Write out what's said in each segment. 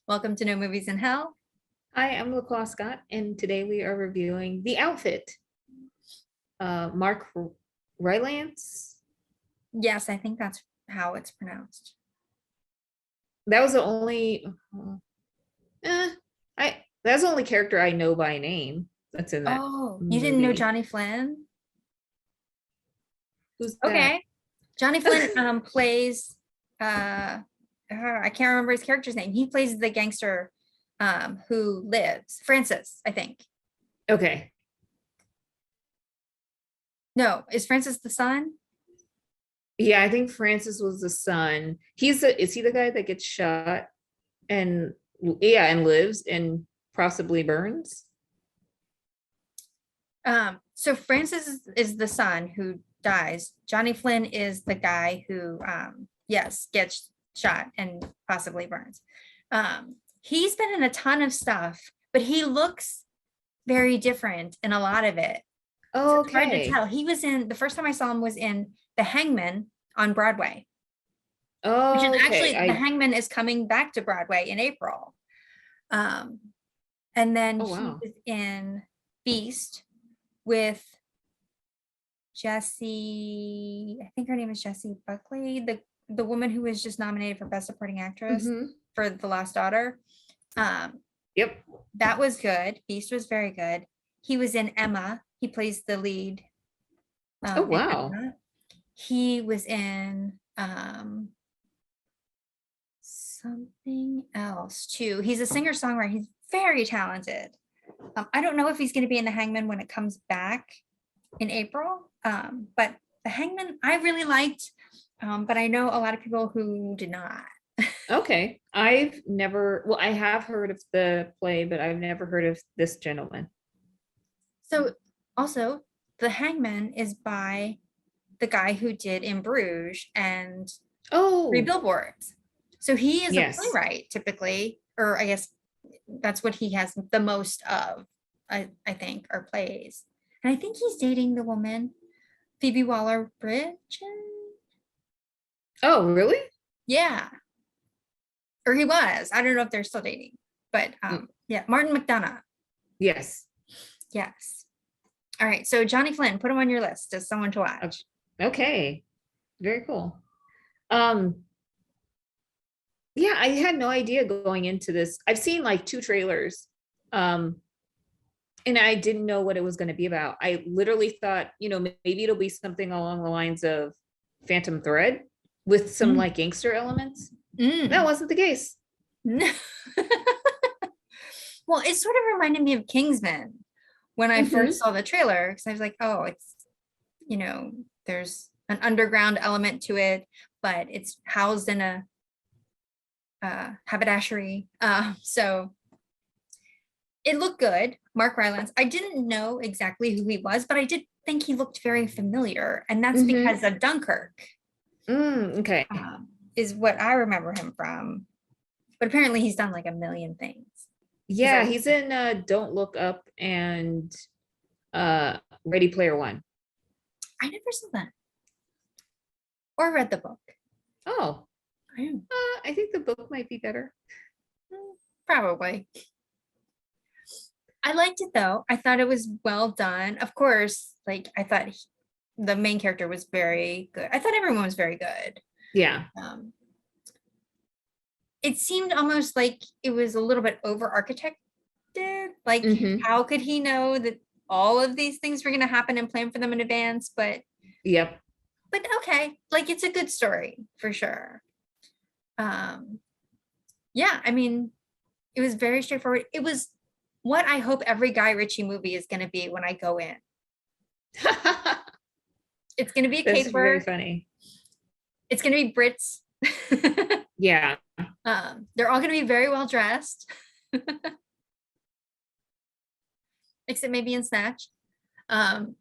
Welcome to No Movies in Hell. Hi, I'm LaClaw Scott, and today we are reviewing The Outfit. Mark Rylance. Yes, I think that's how it's pronounced. That was the only that's the only character I know by name that's in that Oh, you didn't know movie. Johnny Flynn? Who's that? Okay. Johnny Flynn plays I can't remember his character's name. He plays the gangster who lives. Francis, I think. Okay. No, is Francis the son? Yeah, I think Francis was the son. Is he the guy that gets shot and lives and possibly burns? So Francis is the son who dies. Johnny Flynn is the guy who yes, gets shot and possibly burns. He's been in a ton of stuff, but he looks very different in a lot of it. So it's hard to Okay. tell. He was in, the first time I saw him was in The Hangmen on Broadway, which is actually, The Okay. Hangman is coming back to Broadway in April. And then Oh he wow. was in Beast with Jessie, I think her name is Jessie Buckley, the woman who was just nominated for Best Supporting Actress for The Lost Daughter. Yep. That was good. Beast was very good. He was in Emma. He plays the lead. Oh In wow. Emma. He was in something else too. He's a singer-songwriter. He's very talented. I don't know if he's going to be in The Hangman when it comes back in April. But The Hangman I really liked, but I know a lot of people who did not. Okay. I have heard of the play, but I've never heard of this gentleman. So also, The Hangman is by the guy who did In Bruges and Three Oh, Billboards. So he is a yes. playwright typically, or I guess that's what he has the most of, I think, are plays. And I think he's dating the woman, Phoebe Waller-Bridge. Oh, really? Yeah. Or he was. I don't know if they're still dating. But yeah, Martin McDonagh. Yes. Yes. All right. So Johnny Flynn, put him on your list as someone to watch. Okay. Very cool. Yeah, I had no idea going into this. I've seen like two trailers. And I didn't know what it was going to be about. I literally thought, maybe it'll be something along the lines of Phantom Thread with some like gangster elements. That wasn't the case. Well, it sort of reminded me of Kingsman when I first saw the trailer, because I was like, oh, it's, there's an underground element to it, but it's housed in a haberdashery. So it looked good. Mark Rylance. I didn't know exactly who he was, but I did think he looked very familiar, and that's because of Dunkirk. Okay. Is what I remember him from. But apparently he's done like a million things. Yeah, he's in Don't Look Up and Ready Player One. I never saw that. Or read the book. Oh. I think the book might be better. Probably. I liked it though. I thought it was well done. Of course, like I thought the main character was very good. I thought everyone was very good. Yeah. It seemed almost like it was a little bit over architected. Like, how could he know that all of these things were going to happen and plan for them in advance? But yep. But okay, like it's a good story for sure. Yeah, I mean, it was very straightforward. It was what I hope every Guy Ritchie movie is going to be when I go in. It's going to be a That's caper. very funny. It's going to be Brits. Yeah. They're all going to be very well dressed. Except maybe in Snatch. But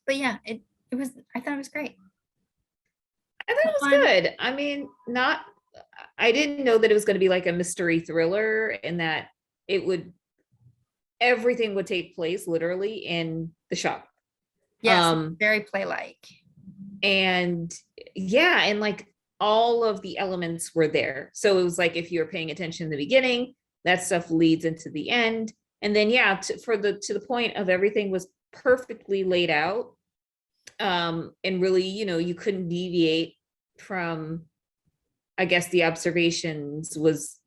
yeah, I thought it was great. I thought it was good. I mean, I didn't know that it was going to be like a mystery thriller and that everything would take place literally in the shop. Yes, very play-like. And yeah, and like all of the elements were there. So it was like if you were paying attention in the beginning, that stuff leads into the end. And then yeah, to the point of everything was perfectly laid out. And really, you couldn't deviate from, I guess, the observations was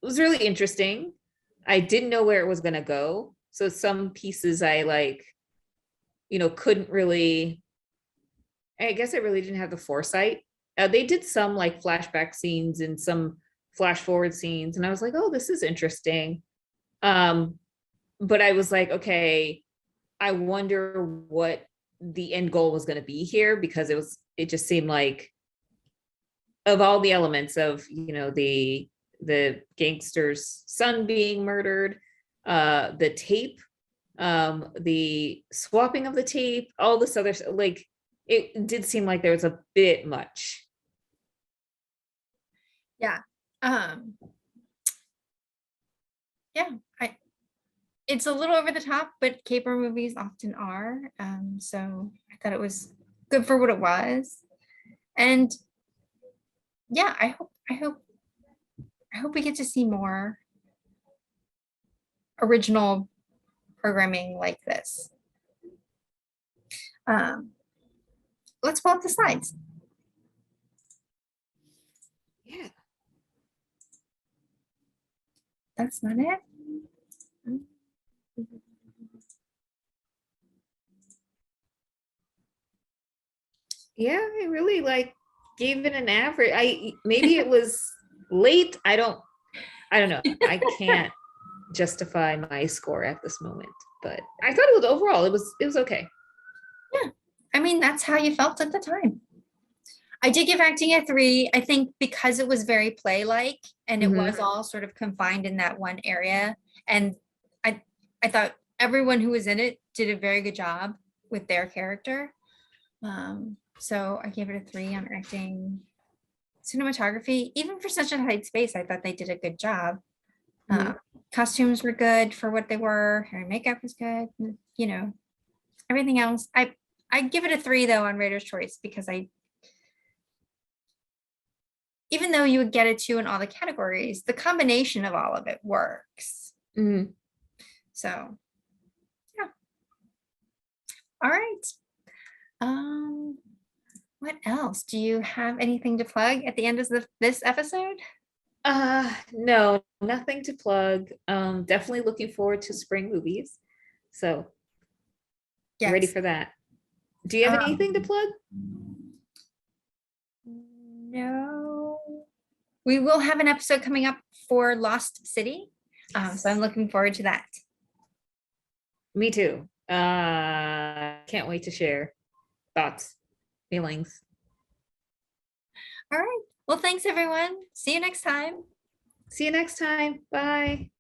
really interesting. I didn't know where it was going to go. So some pieces I like, couldn't really, I guess I really didn't have the foresight. They did some like flashback scenes and some flash forward scenes. And I was like, oh, this is interesting. But I was like, okay, I wonder what the end goal was going to be here, because it just seemed like, of all the elements of, the gangster's son being murdered, the tape, the swapping of the tape, all this other, like, it did seem like there was a bit much. Yeah. Yeah, it's a little over the top, but caper movies often are. So I thought it was good for what it was. And yeah, I hope we get to see more original programming like this. Let's pull up the slides. Yeah. That's not it. Yeah, I really like gave it an average. Maybe it was late. I don't know. I can't justify my score at this moment, but I thought it was overall, it was okay. Yeah, I mean, that's how you felt at the time. I did give acting a 3. I think because it was very play-like and it was all sort of confined in that one area. And I thought everyone who was in it did a very good job with their character. So I gave it a 3 on acting. Cinematography, even for such a tight space, I thought they did a good job. Costumes were good for what they were. Hair and makeup was good. Everything else. I give it a 3 though on Rater's Choice, because even though you would get a 2 in all the categories, the combination of all of it works. So yeah. All right. What else? Do you have anything to plug at the end of this episode? No, nothing to plug. Definitely looking forward to spring movies. So Yes. Ready for that. Do you have anything to plug? No. We will have an episode coming up for Lost City. So I'm looking forward to that. Me too. Can't wait to share thoughts, feelings. All right. Well, thanks everyone. See you next time. See you next time. Bye.